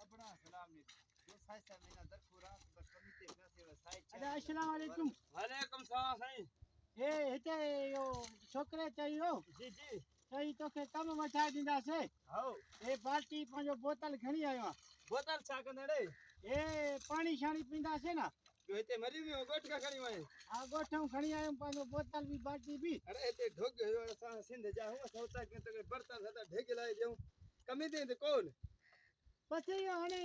अपना सलाम ने जो साइसा महीना दर पूरा बस कमी ते पैसे साइज अस्सलाम वालेकुम। वालेकुम सलाम साईं। ए हिते यो छोकरे चयो जी जी चई तोखे कम वठाए ॾींदासीं। हाओ ए पार्टी पंहिंजो बोतल खणी आयो आहे। बोतल छा कंदे रे? ए पाणी शाणी पींदासीं न। जो हिते मरी वियो गोठ का खणी वए। हा गोठूं खणी आयूं पंहिंजो बोतल बि बाल्टी बि। अरे हिते ढोग असां सिंध जा हूं सोचा कि तो बर्तन सदा ढेग लाए ॾियूं कमी दे कोन बस इहो हाणे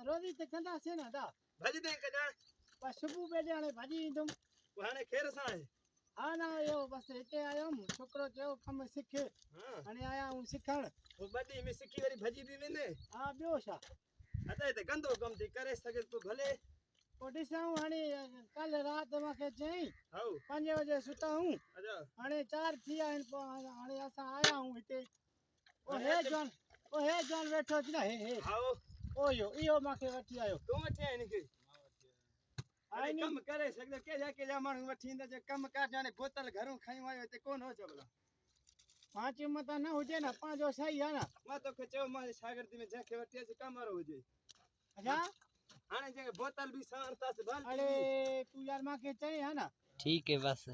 रोज़ी त कंदासीं न दा। भज दे कजा बस सुबुह बेले हाणे भाॼी ईंदुमि। हाणे खेर सां आहे। हा न इहो बसि हिते आयो हुउमि छोकिरो चयो कमु सिख हां हाणे आया आहियूं सिखण। वो बडी में सिकी वरी भजी दी वेंदे। हा ॿियो छा अते हिते गंदो कम थी करे सघे तो भले। पोइ ॾिसूं हाणे कल्ह राति मूंखे चयईं हाओ 5 बजे सुता हूं अच्छा हाणे 4 थी विया आहिनि पोइ हाणे असां आया आहियूं हिते। ओ हाणे हे अच। जॉन वेठो अची न हे हाओ ओ इहो मूंखे वठी आयो। तू वठी आई निके हाणे अरे कम करे सघे केजा माण्हू वठी ईंदा जे कम कर जाने बोतल घरों खई आयो हिते कोन हो चबला 5 मता न हुजे न पंहिंजो सही आहे न। मां तोखे चयो मां शागिर्दी में जंहिंखे वठी अची कम वारो हुजे। अच्छा हाणे जे बोतल भी साण तस बाल्टी अरे तू यार मूंखे चई हा न। ठीक है बस।